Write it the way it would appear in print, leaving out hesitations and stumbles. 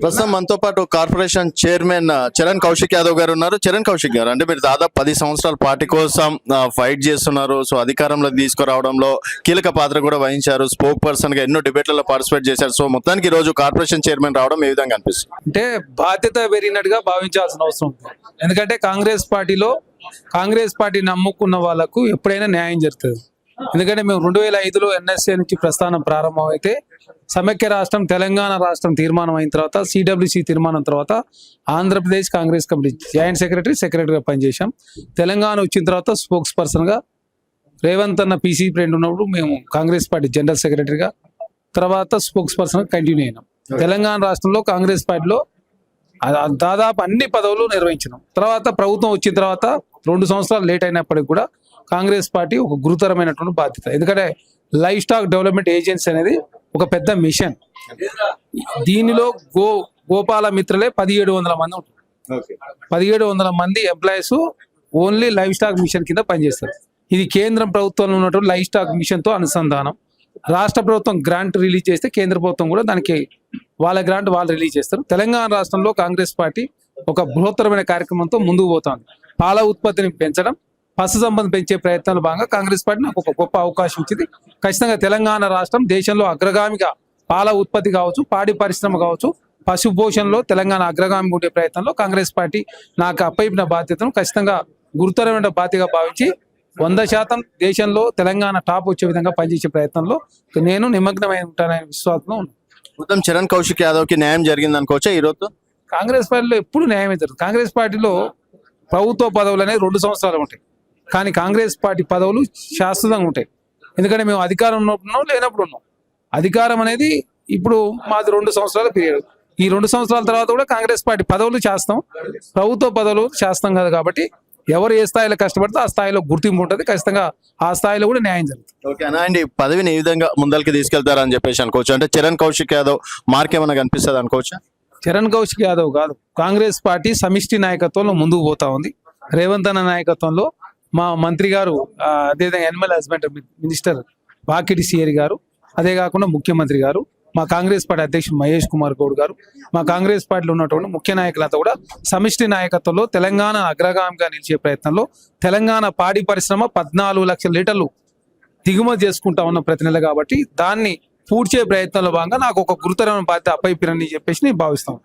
ప్రస్తుతం మనతో పాటు కార్పొరేషన్ చైర్మన్ చరణ్ కౌశిక్ యాదవ్ గారు ఉన్నారు. చరణ్ కౌశిక్ గారు, అంటే మీరు దాదాపు 10 సంవత్సరాల పార్టీ కోసం ఫైట్ చేస్తున్నారు. సో అధికారంలోకి తీసుకురావడంలో కీలక పాత్ర కూడా వహించారు. స్పోక్ పర్సన్ గా ఎన్నో డిబేట్లలో పార్టిసిపేట్ చేశారు. సో మొత్తానికి ఈ రోజు కార్పొరేషన్ చైర్మన్ రావడం ఏ విధంగా అనిపిస్తుంది? అంటే బాధ్యత పెరిగినట్టుగా భావించాల్సిన అవసరం ఉంది. ఎందుకంటే కాంగ్రెస్ పార్టీ నమ్ముకున్న వాళ్ళకు ఎప్పుడైనా న్యాయం జరుగుతుంది. ఎందుకంటే మేము 2005లో ఎన్ఎస్ఏ నుంచి ప్రస్థానం ప్రారంభం అయితే సమైక్య రాష్ట్రం తెలంగాణ రాష్ట్రం తీర్మానం అయిన తర్వాత సిడబ్ల్యూసి తీర్మానం తర్వాత ఆంధ్రప్రదేశ్ కాంగ్రెస్ కమిటీ జాయింట్ సెక్రటరీగా పనిచేశాం. తెలంగాణ వచ్చిన తర్వాత స్పోక్స్ పర్సన్గా రేవంత్ అన్న పీసీ ప్రెసిడెంట్ ఉన్నప్పుడు మేము కాంగ్రెస్ పార్టీ జనరల్ సెక్రటరీగా తర్వాత స్పోక్స్ పర్సన్గా కంటిన్యూ అయినాం. తెలంగాణ రాష్ట్రంలో కాంగ్రెస్ పార్టీలో దాదాపు అన్ని పదవులు నిర్వహించినాం. తర్వాత ప్రభుత్వం వచ్చిన తర్వాత 2 సంవత్సరాలు లేట్ అయినప్పటికీ కూడా కాంగ్రెస్ పార్టీ ఒక గురుతరమైనటువంటి బాధ్యత. ఎందుకంటే లైవ్ స్టాక్ డెవలప్మెంట్ ఏజెన్సీ అనేది ఒక పెద్ద మిషన్. దీనిలో గోపాల మిత్రలే 1700 మంది ఉంటారు. 1700 మంది employees only livestock mission కింద పనిచేస్తారు. ఇది కేంద్రం ప్రభుత్వంలో ఉన్నటువంటి లైవ్ స్టాక్ మిషన్ తో అనుసంధానం. రాష్ట్ర ప్రభుత్వం గ్రాంట్ రిలీజ్ చేస్తే కేంద్ర ప్రభుత్వం కూడా దానికి వాళ్ళ గ్రాంట్ వాళ్ళు రిలీజ్ చేస్తారు. తెలంగాణ రాష్ట్రంలో కాంగ్రెస్ పార్టీ ఒక బృహత్తరమైన కార్యక్రమంతో ముందుకు పోతుంది. పాల ఉత్పత్తిని పెంచడం, పశు సంపద పెంచే ప్రయత్నాలు భాగంగా కాంగ్రెస్ పార్టీ నాకు ఒక గొప్ప అవకాశం ఇచ్చింది. ఖచ్చితంగా తెలంగాణ రాష్ట్రం దేశంలో అగ్రగామిగా పాల ఉత్పత్తి కావచ్చు, పాడి పరిశ్రమ కావచ్చు, పశు పోషణలో తెలంగాణ అగ్రగామి ఉండే ప్రయత్నంలో కాంగ్రెస్ పార్టీ నాకు అప్పయిన బాధ్యతను ఖచ్చితంగా గురుతరమైన బాధ్యతగా భావించి 100% దేశంలో తెలంగాణ టాప్ వచ్చే విధంగా పనిచేసే ప్రయత్నంలో నేను నిమగ్నమై ఉంటాననే విశ్వాసంలో ఉన్నాను. మొత్తం చరణ్ కౌశిక్ యాదవ్ కి న్యాయం జరిగింది అనుకోవచ్చా ఈ రోజు? కాంగ్రెస్ పార్టీలో ఎప్పుడు న్యాయమే జరుగుతుంది. కాంగ్రెస్ పార్టీలో ప్రభుత్వ పదవులు అనేది 2 సంవత్సరాలు ఉంటాయి, కానీ కాంగ్రెస్ పార్టీ పదవులు శాశ్వతంగా ఉంటాయి. ఎందుకంటే మేము అధికారం ఉన్నప్పుడు లేనప్పుడు ఉన్నాం. అధికారం అనేది ఇప్పుడు మాది 2 సంవత్సరాల పీరియడ్. ఈ 2 సంవత్సరాల తర్వాత కూడా కాంగ్రెస్ పార్టీ పదవులు చేస్తాం, ప్రభుత్వ పదవులు చేస్తాం కదా. కాబట్టి ఎవరు ఏ స్థాయిలో కష్టపడితే ఆ స్థాయిలో గుర్తింపు ఉంటుంది. ఖచ్చితంగా ఆ స్థాయిలో కూడా న్యాయం జరుగుతుంది. ఓకే అన్న, అండి పదవిని ఏ విధంగా ముందరికి తీసుకెళ్తారని చెప్పేసి అనుకోవచ్చు? అంటే చరణ్ కౌశిక్ యాదవ్ మార్కేమన్నా కనిపిస్తుంది అనుకోవచ్చా? చరణ్ కౌశిక్ యాదవ్ కాదు, కాంగ్రెస్ పార్టీ సమిష్టి నాయకత్వంలో ముందుకు పోతా ఉంది. రేవంత్ అన్న నాయకత్వంలో మా మంత్రి గారు, అదేవిధంగా animal husbandry minister Vakiti CR గారు, అదే కాకుండా ముఖ్యమంత్రి గారు, మా కాంగ్రెస్ పార్టీ అధ్యక్షుడు మహేష్ కుమార్ గౌడ్ గారు, మా కాంగ్రెస్ పార్టీలో ఉన్నటువంటి ముఖ్య నాయకులంతా కూడా సమిష్టి నాయకత్వంలో తెలంగాణ అగ్రగామిగా నిలిచే ప్రయత్నంలో తెలంగాణ పాడి పరిశ్రమ 14 లక్షల లీటర్లు దిగుమతి చేసుకుంటా ఉన్న ప్రతి నెల. కాబట్టి దాన్ని పూడ్చే ప్రయత్నంలో భాగంగా నాకు ఒక గురుతరమైన బాధ్యత అప్పయిపోయినని చెప్పేసి నేను భావిస్తాను.